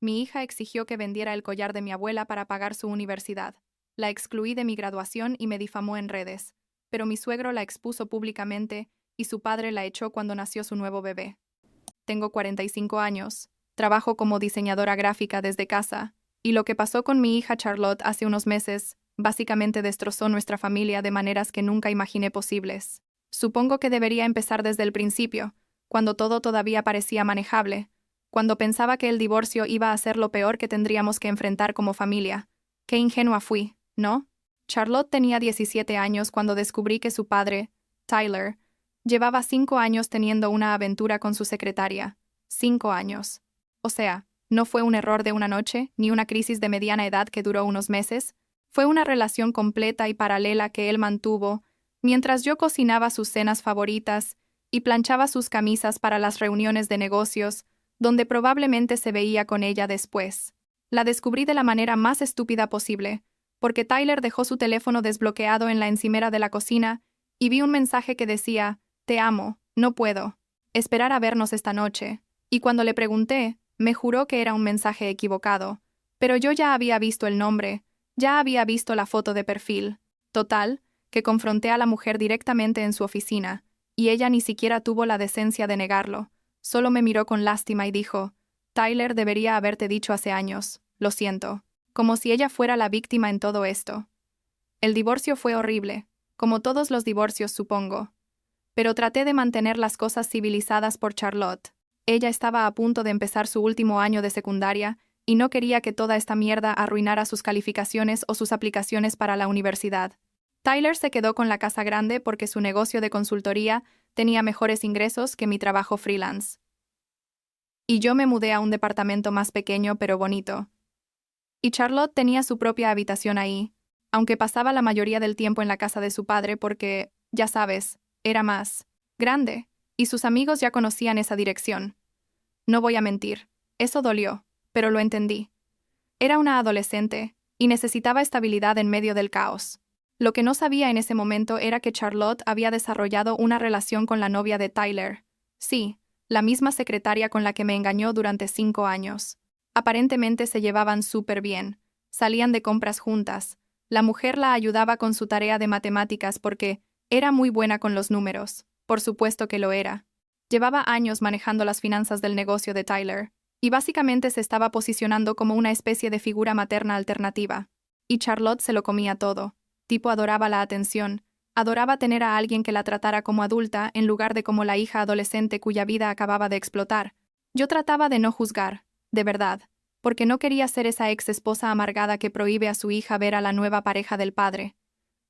Mi hija exigió que vendiera el collar de mi abuela para pagar su universidad. La excluí de mi graduación y me difamó en redes. Pero mi suegro la expuso públicamente y su padre la echó cuando nació su nuevo bebé. Tengo 45 años. Trabajo como diseñadora gráfica desde casa. Y lo que pasó con mi hija Charlotte hace unos meses, básicamente destrozó nuestra familia de maneras que nunca imaginé posibles. Supongo que debería empezar desde el principio, cuando todo todavía parecía manejable, cuando pensaba que el divorcio iba a ser lo peor que tendríamos que enfrentar como familia. Qué ingenua fui, ¿no? Charlotte tenía 17 años cuando descubrí que su padre, Tyler, llevaba 5 años teniendo una aventura con su secretaria. 5 años. O sea, no fue un error de una noche, ni una crisis de mediana edad que duró unos meses. Fue una relación completa y paralela que él mantuvo, mientras yo cocinaba sus cenas favoritas y planchaba sus camisas para las reuniones de negocios, donde probablemente se veía con ella después. La descubrí de la manera más estúpida posible, porque Tyler dejó su teléfono desbloqueado en la encimera de la cocina y vi un mensaje que decía: «Te amo, no puedo esperar a vernos esta noche». Y cuando le pregunté, me juró que era un mensaje equivocado, pero yo ya había visto el nombre, ya había visto la foto de perfil. Total, que confronté a la mujer directamente en su oficina, y ella ni siquiera tuvo la decencia de negarlo. Solo me miró con lástima y dijo: «Tyler debería haberte dicho hace años, lo siento», como si ella fuera la víctima en todo esto. El divorcio fue horrible, como todos los divorcios supongo. Pero traté de mantener las cosas civilizadas por Charlotte. Ella estaba a punto de empezar su último año de secundaria y no quería que toda esta mierda arruinara sus calificaciones o sus aplicaciones para la universidad. Tyler se quedó con la casa grande porque su negocio de consultoría tenía mejores ingresos que mi trabajo freelance. Y yo me mudé a un departamento más pequeño pero bonito. Y Charlotte tenía su propia habitación ahí, aunque pasaba la mayoría del tiempo en la casa de su padre porque, ya sabes, era más grande, y sus amigos ya conocían esa dirección. No voy a mentir, eso dolió, pero lo entendí. Era una adolescente, y necesitaba estabilidad en medio del caos. Lo que no sabía en ese momento era que Charlotte había desarrollado una relación con la novia de Tyler. Sí, la misma secretaria con la que me engañó durante 5 años. Aparentemente se llevaban súper bien. Salían de compras juntas. La mujer la ayudaba con su tarea de matemáticas porque era muy buena con los números. Por supuesto que lo era. Llevaba años manejando las finanzas del negocio de Tyler, y básicamente se estaba posicionando como una especie de figura materna alternativa. Y Charlotte se lo comía todo. Tipo adoraba la atención, adoraba tener a alguien que la tratara como adulta en lugar de como la hija adolescente cuya vida acababa de explotar. Yo trataba de no juzgar, de verdad, porque no quería ser esa ex esposa amargada que prohíbe a su hija ver a la nueva pareja del padre.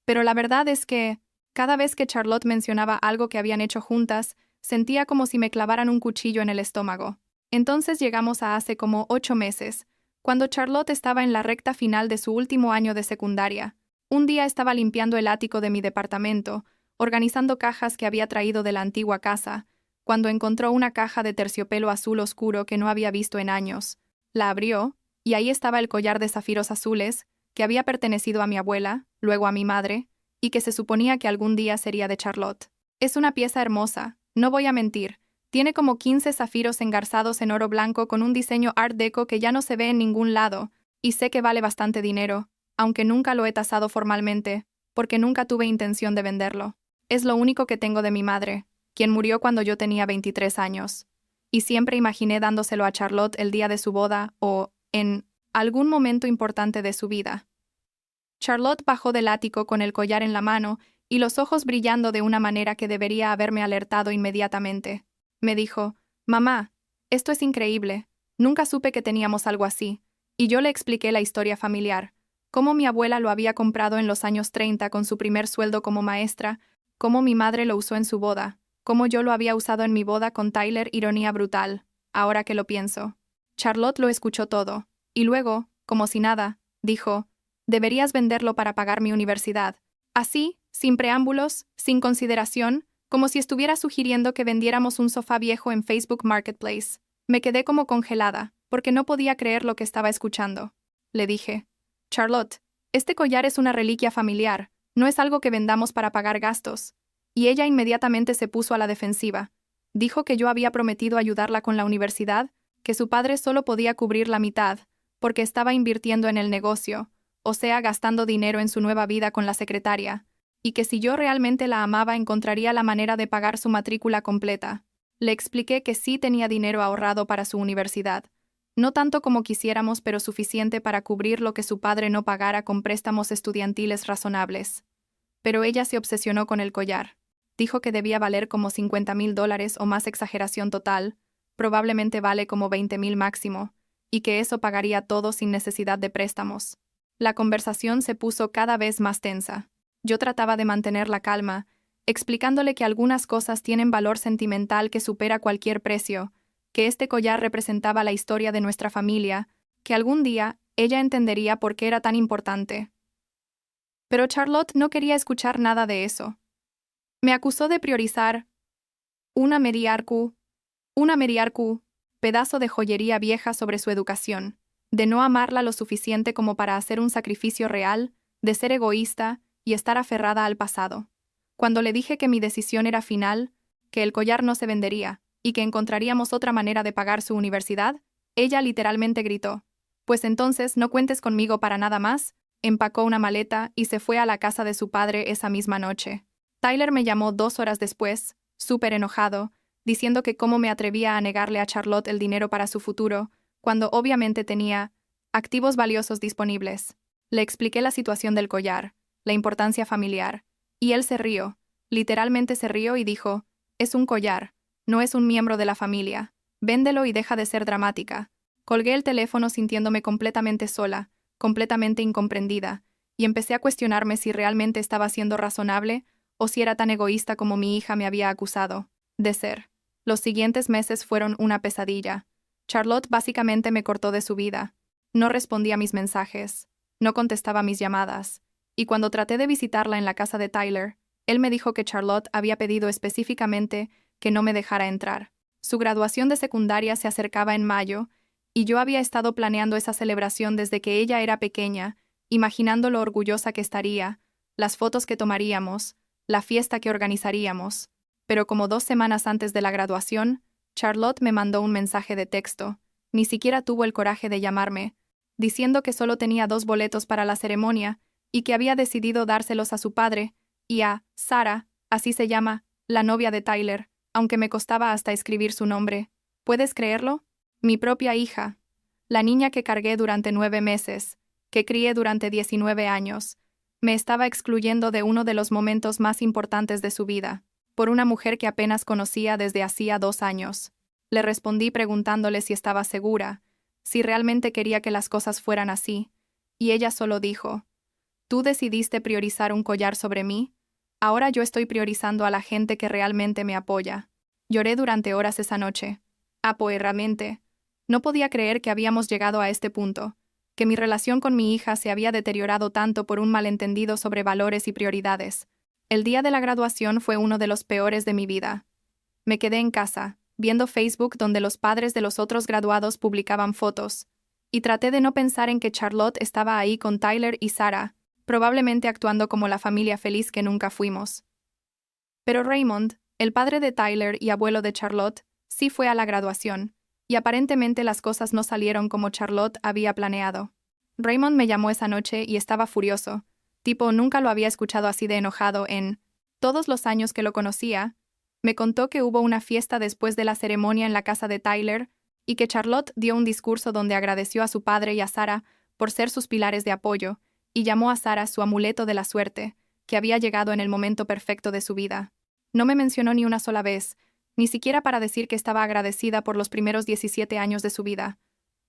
Pero la verdad es que, cada vez que Charlotte mencionaba algo que habían hecho juntas, sentía como si me clavaran un cuchillo en el estómago. Entonces llegamos a hace como 8 meses, cuando Charlotte estaba en la recta final de su último año de secundaria. Un día estaba limpiando el ático de mi departamento, organizando cajas que había traído de la antigua casa, cuando encontró una caja de terciopelo azul oscuro que no había visto en años. La abrió, y ahí estaba el collar de zafiros azules, que había pertenecido a mi abuela, luego a mi madre, y que se suponía que algún día sería de Charlotte. Es una pieza hermosa, no voy a mentir. Tiene como 15 zafiros engarzados en oro blanco con un diseño Art Deco que ya no se ve en ningún lado, y sé que vale bastante dinero, aunque nunca lo he tasado formalmente, porque nunca tuve intención de venderlo. Es lo único que tengo de mi madre, quien murió cuando yo tenía 23 años. Y siempre imaginé dándoselo a Charlotte el día de su boda o, en algún momento importante de su vida. Charlotte bajó del ático con el collar en la mano y los ojos brillando de una manera que debería haberme alertado inmediatamente. Me dijo: «Mamá, esto es increíble. Nunca supe que teníamos algo así». Y yo le expliqué la historia familiar, cómo mi abuela lo había comprado en los años 30 con su primer sueldo como maestra, cómo mi madre lo usó en su boda, cómo yo lo había usado en mi boda con Tyler, ironía brutal, ahora que lo pienso. Charlotte lo escuchó todo, y luego, como si nada, dijo: «Deberías venderlo para pagar mi universidad». Así, sin preámbulos, sin consideración, como si estuviera sugiriendo que vendiéramos un sofá viejo en Facebook Marketplace. Me quedé como congelada, porque no podía creer lo que estaba escuchando. Le dije: «Charlotte, este collar es una reliquia familiar, no es algo que vendamos para pagar gastos». Y ella inmediatamente se puso a la defensiva. Dijo que yo había prometido ayudarla con la universidad, que su padre solo podía cubrir la mitad, porque estaba invirtiendo en el negocio, o sea, gastando dinero en su nueva vida con la secretaria, y que si yo realmente la amaba encontraría la manera de pagar su matrícula completa. Le expliqué que sí tenía dinero ahorrado para su universidad, no tanto como quisiéramos, pero suficiente para cubrir lo que su padre no pagara con préstamos estudiantiles razonables. Pero ella se obsesionó con el collar. Dijo que debía valer como $50,000 o más, exageración total, probablemente vale como 20,000 máximo, y que eso pagaría todo sin necesidad de préstamos. La conversación se puso cada vez más tensa. Yo trataba de mantener la calma, explicándole que algunas cosas tienen valor sentimental que supera cualquier precio, que este collar representaba la historia de nuestra familia, que algún día ella entendería por qué era tan importante. Pero Charlotte no quería escuchar nada de eso. Me acusó de priorizar una Meriarku, pedazo de joyería vieja sobre su educación, de no amarla lo suficiente como para hacer un sacrificio real, de ser egoísta y estar aferrada al pasado. Cuando le dije que mi decisión era final, que el collar no se vendería y que encontraríamos otra manera de pagar su universidad, ella literalmente gritó: «Pues entonces no cuentes conmigo para nada más», empacó una maleta y se fue a la casa de su padre esa misma noche. Tyler me llamó 2 horas después, súper enojado, diciendo que cómo me atrevía a negarle a Charlotte el dinero para su futuro, cuando obviamente tenía activos valiosos disponibles. Le expliqué la situación del collar, la importancia familiar, y él se rió, literalmente se rió y dijo: «Es un collar, no es un miembro de la familia. Véndelo y deja de ser dramática». Colgué el teléfono sintiéndome completamente sola, completamente incomprendida, y empecé a cuestionarme si realmente estaba siendo razonable o si era tan egoísta como mi hija me había acusado de ser. Los siguientes meses fueron una pesadilla. Charlotte básicamente me cortó de su vida. No respondía a mis mensajes, no contestaba mis llamadas, y cuando traté de visitarla en la casa de Tyler, él me dijo que Charlotte había pedido específicamente que no me dejara entrar. Su graduación de secundaria se acercaba en mayo, y yo había estado planeando esa celebración desde que ella era pequeña, imaginando lo orgullosa que estaría, las fotos que tomaríamos, la fiesta que organizaríamos. Pero como 2 semanas antes de la graduación, Charlotte me mandó un mensaje de texto. Ni siquiera tuvo el coraje de llamarme, diciendo que solo tenía 2 boletos para la ceremonia y que había decidido dárselos a su padre y a Sarah, así se llama, la novia de Tyler, aunque me costaba hasta escribir su nombre. ¿Puedes creerlo? Mi propia hija. La niña que cargué durante 9 meses, que crié durante 19 años, me estaba excluyendo de uno de los momentos más importantes de su vida, por una mujer que apenas conocía desde hacía 2 años. Le respondí preguntándole si estaba segura, si realmente quería que las cosas fueran así, y ella solo dijo: «¿Tú decidiste priorizar un collar sobre mí? Ahora yo estoy priorizando a la gente que realmente me apoya». Lloré durante horas esa noche. Apoerramente. No podía creer que habíamos llegado a este punto, que mi relación con mi hija se había deteriorado tanto por un malentendido sobre valores y prioridades. El día de la graduación fue uno de los peores de mi vida. Me quedé en casa, viendo Facebook donde los padres de los otros graduados publicaban fotos, y traté de no pensar en que Charlotte estaba ahí con Tyler y Sarah, probablemente actuando como la familia feliz que nunca fuimos. Pero Raymond, el padre de Tyler y abuelo de Charlotte, sí fue a la graduación, y aparentemente las cosas no salieron como Charlotte había planeado. Raymond me llamó esa noche y estaba furioso. Tipo, nunca lo había escuchado así de enojado en todos los años que lo conocía. Me contó que hubo una fiesta después de la ceremonia en la casa de Tyler y que Charlotte dio un discurso donde agradeció a su padre y a Sarah por ser sus pilares de apoyo, y llamó a Sarah su amuleto de la suerte, que había llegado en el momento perfecto de su vida. No me mencionó ni una sola vez, ni siquiera para decir que estaba agradecida por los primeros 17 años de su vida.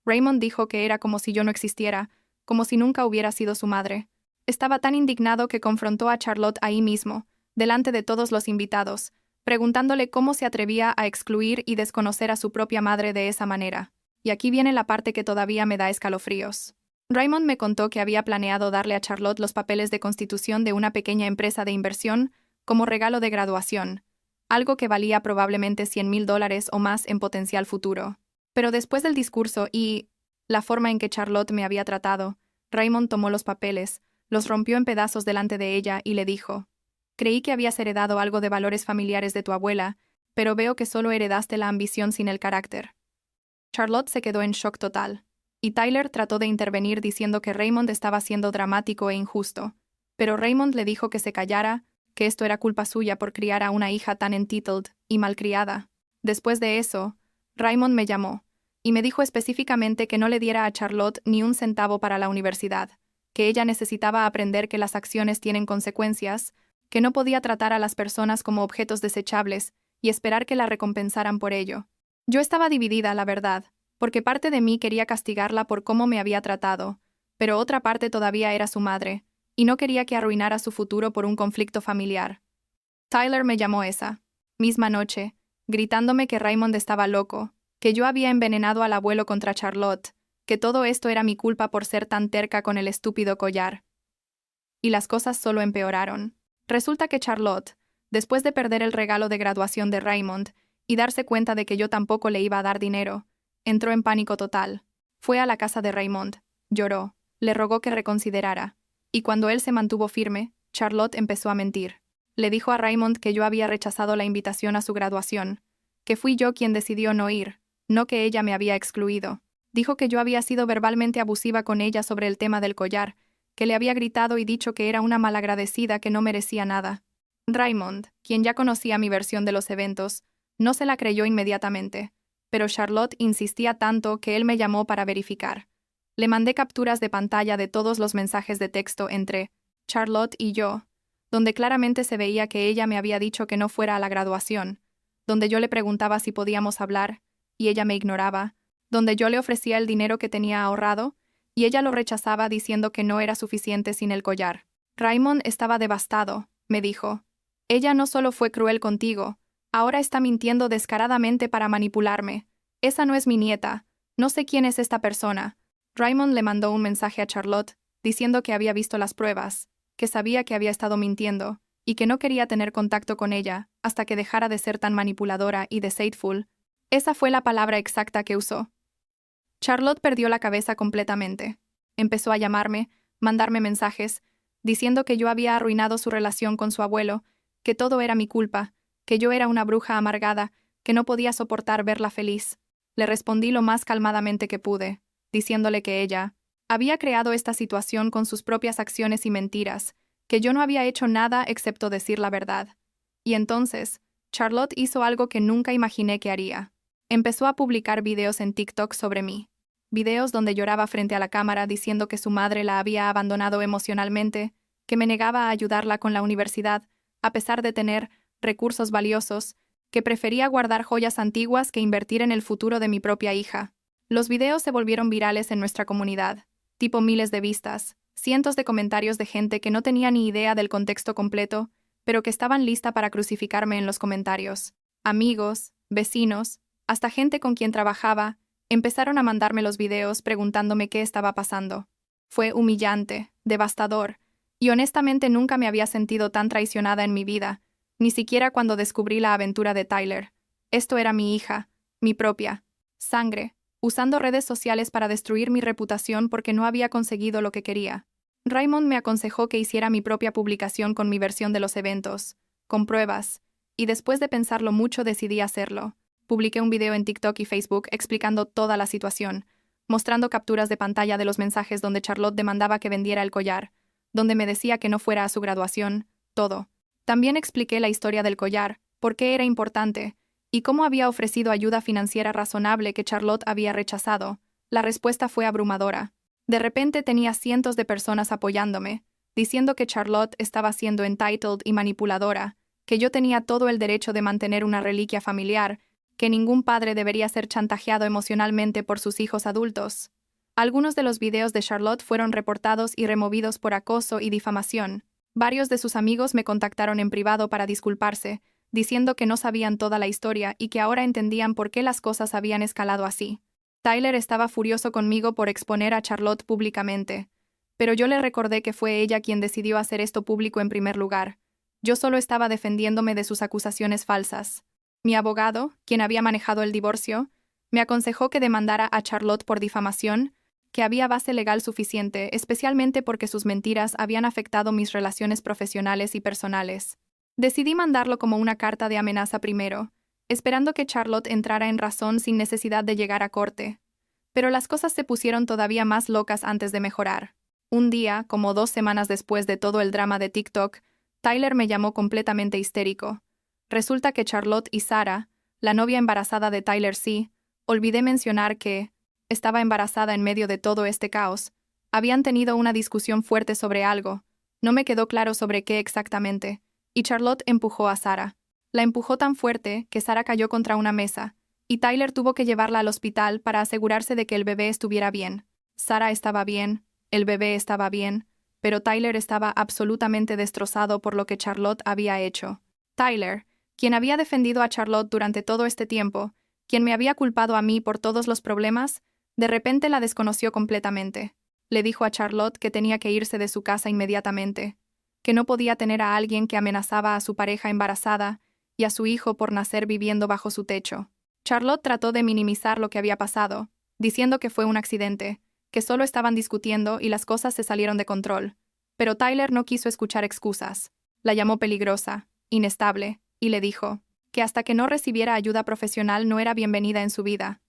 Raymond dijo que era como si yo no existiera, como si nunca hubiera sido su madre. Estaba tan indignado que confrontó a Charlotte ahí mismo, delante de todos los invitados, preguntándole cómo se atrevía a excluir y desconocer a su propia madre de esa manera. Y aquí viene la parte que todavía me da escalofríos. Raymond me contó que había planeado darle a Charlotte los papeles de constitución de una pequeña empresa de inversión como regalo de graduación, algo que valía probablemente $100,000 o más en potencial futuro. Pero después del discurso y la forma en que Charlotte me había tratado, Raymond tomó los papeles, los rompió en pedazos delante de ella y le dijo: «Creí que habías heredado algo de valores familiares de tu abuela, pero veo que solo heredaste la ambición sin el carácter». Charlotte se quedó en shock total, y Tyler trató de intervenir diciendo que Raymond estaba siendo dramático e injusto, pero Raymond le dijo que se callara, que esto era culpa suya por criar a una hija tan entitled y malcriada. Después de eso, Raymond me llamó, y me dijo específicamente que no le diera a Charlotte ni un centavo para la universidad, que ella necesitaba aprender que las acciones tienen consecuencias, que no podía tratar a las personas como objetos desechables y esperar que la recompensaran por ello. Yo estaba dividida, la verdad, porque parte de mí quería castigarla por cómo me había tratado, pero otra parte todavía era su madre, y no quería que arruinara su futuro por un conflicto familiar. Tyler me llamó esa misma noche, gritándome que Raymond estaba loco, que yo había envenenado al abuelo contra Charlotte, que todo esto era mi culpa por ser tan terca con el estúpido collar. Y las cosas solo empeoraron. Resulta que Charlotte, después de perder el regalo de graduación de Raymond y darse cuenta de que yo tampoco le iba a dar dinero, entró en pánico total. Fue a la casa de Raymond, lloró, le rogó que reconsiderara, y cuando él se mantuvo firme, Charlotte empezó a mentir. Le dijo a Raymond que yo había rechazado la invitación a su graduación, que fui yo quien decidió no ir, no que ella me había excluido. Dijo que yo había sido verbalmente abusiva con ella sobre el tema del collar, que le había gritado y dicho que era una malagradecida que no merecía nada. Raymond, quien ya conocía mi versión de los eventos, no se la creyó inmediatamente, pero Charlotte insistía tanto que él me llamó para verificar. Le mandé capturas de pantalla de todos los mensajes de texto entre Charlotte y yo, donde claramente se veía que ella me había dicho que no fuera a la graduación, donde yo le preguntaba si podíamos hablar, y ella me ignoraba, donde yo le ofrecía el dinero que tenía ahorrado, y ella lo rechazaba diciendo que no era suficiente sin el collar. Raymond estaba devastado, me dijo. Ella no solo fue cruel contigo, ahora está mintiendo descaradamente para manipularme. Esa no es mi nieta, no sé quién es esta persona. Raymond le mandó un mensaje a Charlotte, diciendo que había visto las pruebas, que sabía que había estado mintiendo, y que no quería tener contacto con ella hasta que dejara de ser tan manipuladora y deceitful. Esa fue la palabra exacta que usó. Charlotte perdió la cabeza completamente. Empezó a llamarme, mandarme mensajes, diciendo que yo había arruinado su relación con su abuelo, que todo era mi culpa, que yo era una bruja amargada, que no podía soportar verla feliz. Le respondí lo más calmadamente que pude, diciéndole que ella había creado esta situación con sus propias acciones y mentiras, que yo no había hecho nada excepto decir la verdad. Y entonces, Charlotte hizo algo que nunca imaginé que haría. Empezó a publicar videos en TikTok sobre mí. Videos donde lloraba frente a la cámara diciendo que su madre la había abandonado emocionalmente, que me negaba a ayudarla con la universidad, a pesar de tener recursos valiosos, que prefería guardar joyas antiguas que invertir en el futuro de mi propia hija. Los videos se volvieron virales en nuestra comunidad, tipo miles de vistas, cientos de comentarios de gente que no tenía ni idea del contexto completo, pero que estaban lista para crucificarme en los comentarios. Amigos, vecinos, hasta gente con quien trabajaba, empezaron a mandarme los videos preguntándome qué estaba pasando. Fue humillante, devastador, y honestamente nunca me había sentido tan traicionada en mi vida, ni siquiera cuando descubrí la aventura de Tyler. Esto era mi hija, mi propia sangre, usando redes sociales para destruir mi reputación porque no había conseguido lo que quería. Raymond me aconsejó que hiciera mi propia publicación con mi versión de los eventos, con pruebas, y después de pensarlo mucho decidí hacerlo. Publiqué un video en TikTok y Facebook explicando toda la situación, mostrando capturas de pantalla de los mensajes donde Charlotte demandaba que vendiera el collar, donde me decía que no fuera a su graduación, todo. También expliqué la historia del collar, por qué era importante, y cómo había ofrecido ayuda financiera razonable que Charlotte había rechazado. La respuesta fue abrumadora. De repente tenía cientos de personas apoyándome, diciendo que Charlotte estaba siendo entitled y manipuladora, que yo tenía todo el derecho de mantener una reliquia familiar, que ningún padre debería ser chantajeado emocionalmente por sus hijos adultos. Algunos de los videos de Charlotte fueron reportados y removidos por acoso y difamación. Varios de sus amigos me contactaron en privado para disculparse, diciendo que no sabían toda la historia y que ahora entendían por qué las cosas habían escalado así. Tyler estaba furioso conmigo por exponer a Charlotte públicamente, pero yo le recordé que fue ella quien decidió hacer esto público en primer lugar. Yo solo estaba defendiéndome de sus acusaciones falsas. Mi abogado, quien había manejado el divorcio, me aconsejó que demandara a Charlotte por difamación, que había base legal suficiente, especialmente porque sus mentiras habían afectado mis relaciones profesionales y personales. Decidí mandarlo como una carta de amenaza primero, esperando que Charlotte entrara en razón sin necesidad de llegar a corte. Pero las cosas se pusieron todavía más locas antes de mejorar. Un día, como 2 semanas después de todo el drama de TikTok, Tyler me llamó completamente histérico. Resulta que Charlotte y Sarah, la novia embarazada de Tyler olvidé mencionar que estaba embarazada en medio de todo este caos, habían tenido una discusión fuerte sobre algo, no me quedó claro sobre qué exactamente, y Charlotte empujó a Sarah. La empujó tan fuerte que Sarah cayó contra una mesa, y Tyler tuvo que llevarla al hospital para asegurarse de que el bebé estuviera bien. Sarah estaba bien, el bebé estaba bien, pero Tyler estaba absolutamente destrozado por lo que Charlotte había hecho. Tyler, quien había defendido a Charlotte durante todo este tiempo, quien me había culpado a mí por todos los problemas, de repente la desconoció completamente. Le dijo a Charlotte que tenía que irse de su casa inmediatamente, que no podía tener a alguien que amenazaba a su pareja embarazada y a su hijo por nacer viviendo bajo su techo. Charlotte trató de minimizar lo que había pasado, diciendo que fue un accidente, que solo estaban discutiendo y las cosas se salieron de control. Pero Tyler no quiso escuchar excusas. La llamó peligrosa, inestable, y le dijo que hasta que no recibiera ayuda profesional no era bienvenida en su vida.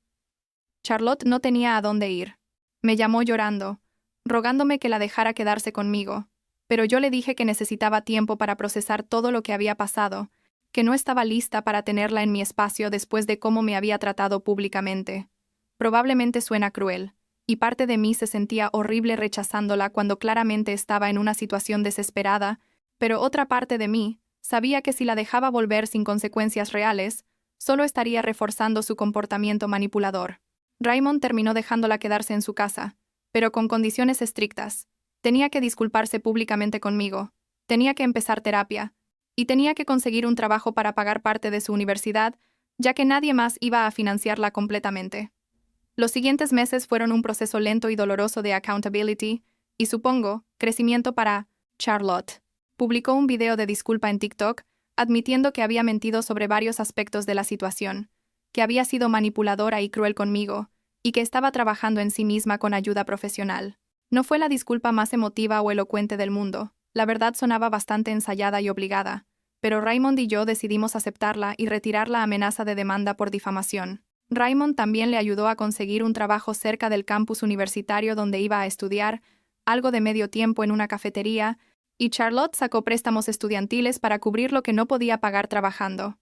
Charlotte no tenía a dónde ir. Me llamó llorando, rogándome que la dejara quedarse conmigo, pero yo le dije que necesitaba tiempo para procesar todo lo que había pasado, que no estaba lista para tenerla en mi espacio después de cómo me había tratado públicamente. Probablemente suena cruel, y parte de mí se sentía horrible rechazándola cuando claramente estaba en una situación desesperada, pero otra parte de mí sabía que si la dejaba volver sin consecuencias reales, solo estaría reforzando su comportamiento manipulador. Raymond terminó dejándola quedarse en su casa, pero con condiciones estrictas. Tenía que disculparse públicamente conmigo, tenía que empezar terapia, y tenía que conseguir un trabajo para pagar parte de su universidad, ya que nadie más iba a financiarla completamente. Los siguientes meses fueron un proceso lento y doloroso de accountability, y supongo, crecimiento para Charlotte. Publicó un video de disculpa en TikTok, admitiendo que había mentido sobre varios aspectos de la situación, que había sido manipuladora y cruel conmigo, y que estaba trabajando en sí misma con ayuda profesional. No fue la disculpa más emotiva o elocuente del mundo, la verdad sonaba bastante ensayada y obligada, pero Raymond y yo decidimos aceptarla y retirar la amenaza de demanda por difamación. Raymond también le ayudó a conseguir un trabajo cerca del campus universitario donde iba a estudiar, algo de medio tiempo en una cafetería, y Charlotte sacó préstamos estudiantiles para cubrir lo que no podía pagar trabajando.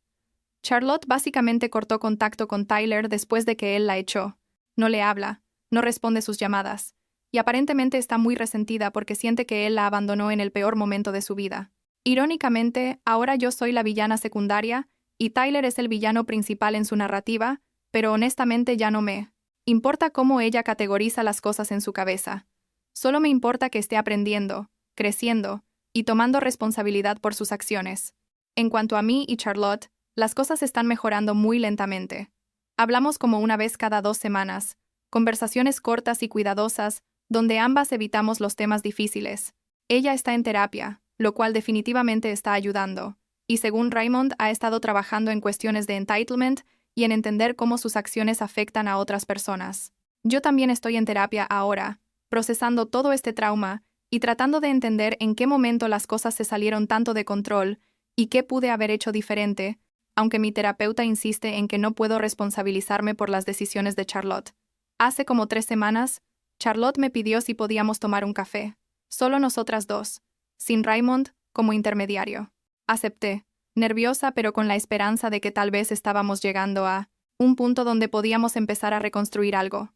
Charlotte básicamente cortó contacto con Tyler después de que él la echó. No le habla, no responde sus llamadas, y aparentemente está muy resentida porque siente que él la abandonó en el peor momento de su vida. Irónicamente, ahora yo soy la villana secundaria, y Tyler es el villano principal en su narrativa, pero honestamente ya no me importa cómo ella categoriza las cosas en su cabeza. Solo me importa que esté aprendiendo, creciendo, y tomando responsabilidad por sus acciones. En cuanto a mí y Charlotte, las cosas están mejorando muy lentamente. Hablamos como una vez cada 2 semanas, conversaciones cortas y cuidadosas, donde ambas evitamos los temas difíciles. Ella está en terapia, lo cual definitivamente está ayudando, y según Raymond ha estado trabajando en cuestiones de entitlement y en entender cómo sus acciones afectan a otras personas. Yo también estoy en terapia ahora, procesando todo este trauma y tratando de entender en qué momento las cosas se salieron tanto de control y qué pude haber hecho diferente, aunque mi terapeuta insiste en que no puedo responsabilizarme por las decisiones de Charlotte. Hace como 3 semanas, Charlotte me pidió si podíamos tomar un café, solo nosotras dos, sin Raymond como intermediario. Acepté, nerviosa pero con la esperanza de que tal vez estábamos llegando a un punto donde podíamos empezar a reconstruir algo.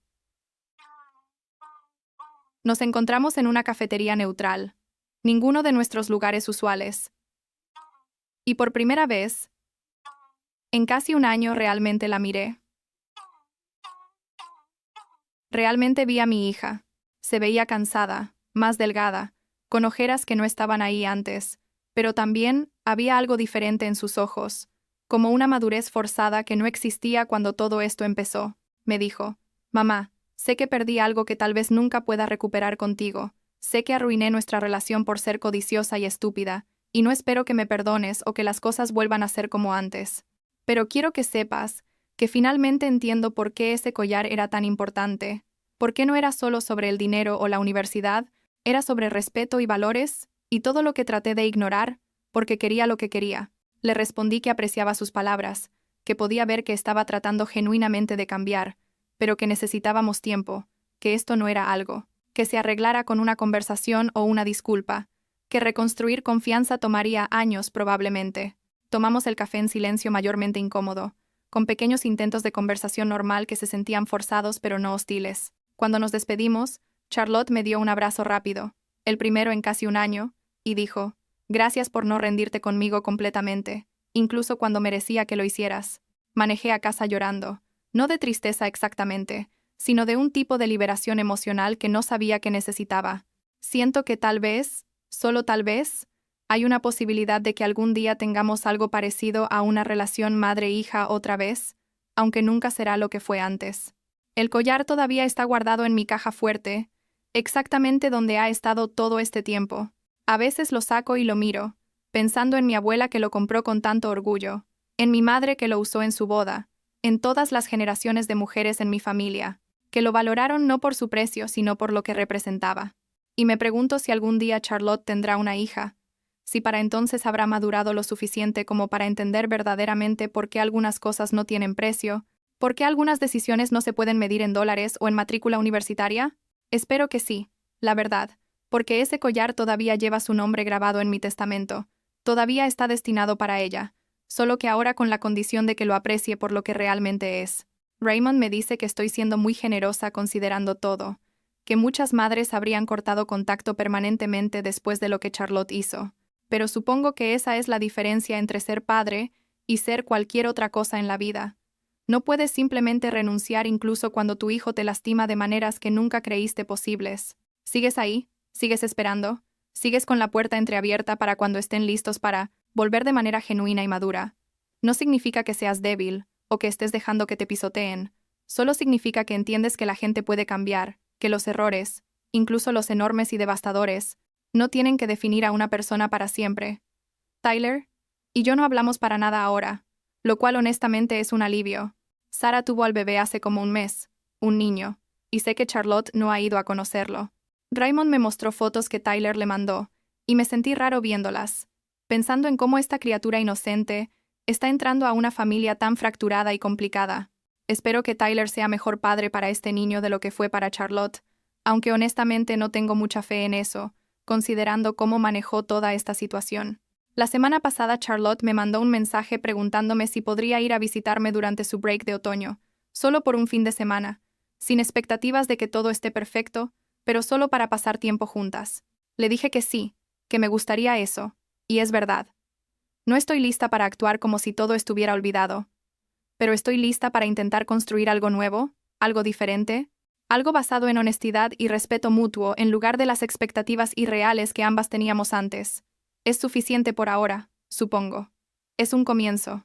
Nos encontramos en una cafetería neutral, ninguno de nuestros lugares usuales. Y por primera vez, en casi un año realmente la miré. Realmente vi a mi hija. Se veía cansada, más delgada, con ojeras que no estaban ahí antes, pero también había algo diferente en sus ojos, como una madurez forzada que no existía cuando todo esto empezó. Me dijo, «Mamá, sé que perdí algo que tal vez nunca pueda recuperar contigo. Sé que arruiné nuestra relación por ser codiciosa y estúpida, y no espero que me perdones o que las cosas vuelvan a ser como antes. Pero quiero que sepas que finalmente entiendo por qué ese collar era tan importante. ¿Por qué no era solo sobre el dinero o la universidad? Era sobre respeto y valores, y todo lo que traté de ignorar, porque quería lo que quería». Le respondí que apreciaba sus palabras, que podía ver que estaba tratando genuinamente de cambiar, pero que necesitábamos tiempo, que esto no era algo que se arreglara con una conversación o una disculpa, que reconstruir confianza tomaría años probablemente. Tomamos el café en silencio mayormente incómodo, con pequeños intentos de conversación normal que se sentían forzados pero no hostiles. Cuando nos despedimos, Charlotte me dio un abrazo rápido, el primero en casi un año, y dijo, «Gracias por no rendirte conmigo completamente, incluso cuando merecía que lo hicieras». Manejé a casa llorando, no de tristeza exactamente, sino de un tipo de liberación emocional que no sabía que necesitaba. Siento que tal vez, solo tal vez, hay una posibilidad de que algún día tengamos algo parecido a una relación madre-hija otra vez, aunque nunca será lo que fue antes. El collar todavía está guardado en mi caja fuerte, exactamente donde ha estado todo este tiempo. A veces lo saco y lo miro, pensando en mi abuela que lo compró con tanto orgullo, en mi madre que lo usó en su boda, en todas las generaciones de mujeres en mi familia, que lo valoraron no por su precio, sino por lo que representaba. Y me pregunto si algún día Charlotte tendrá una hija, si para entonces habrá madurado lo suficiente como para entender verdaderamente por qué algunas cosas no tienen precio, por qué algunas decisiones no se pueden medir en dólares o en matrícula universitaria. Espero que sí, la verdad, porque ese collar todavía lleva su nombre grabado en mi testamento, todavía está destinado para ella, solo que ahora con la condición de que lo aprecie por lo que realmente es. Raymond me dice que estoy siendo muy generosa considerando todo, que muchas madres habrían cortado contacto permanentemente después de lo que Charlotte hizo, pero supongo que esa es la diferencia entre ser padre y ser cualquier otra cosa en la vida. No puedes simplemente renunciar incluso cuando tu hijo te lastima de maneras que nunca creíste posibles. ¿Sigues ahí? ¿Sigues esperando? ¿Sigues con la puerta entreabierta para cuando estén listos para volver de manera genuina y madura? No significa que seas débil o que estés dejando que te pisoteen. Solo significa que entiendes que la gente puede cambiar, que los errores, incluso los enormes y devastadores, no tienen que definir a una persona para siempre. Tyler y yo no hablamos para nada ahora, lo cual honestamente es un alivio. Sarah tuvo al bebé hace como un mes, un niño, y sé que Charlotte no ha ido a conocerlo. Raymond me mostró fotos que Tyler le mandó, y me sentí raro viéndolas, pensando en cómo esta criatura inocente está entrando a una familia tan fracturada y complicada. Espero que Tyler sea mejor padre para este niño de lo que fue para Charlotte, aunque honestamente no tengo mucha fe en eso, considerando cómo manejó toda esta situación. La semana pasada Charlotte me mandó un mensaje preguntándome si podría ir a visitarme durante su break de otoño, solo por un fin de semana, sin expectativas de que todo esté perfecto, pero solo para pasar tiempo juntas. Le dije que sí, que me gustaría eso, y es verdad. No estoy lista para actuar como si todo estuviera olvidado, pero estoy lista para intentar construir algo nuevo, algo diferente, algo basado en honestidad y respeto mutuo en lugar de las expectativas irreales que ambas teníamos antes. Es suficiente por ahora, supongo. Es un comienzo.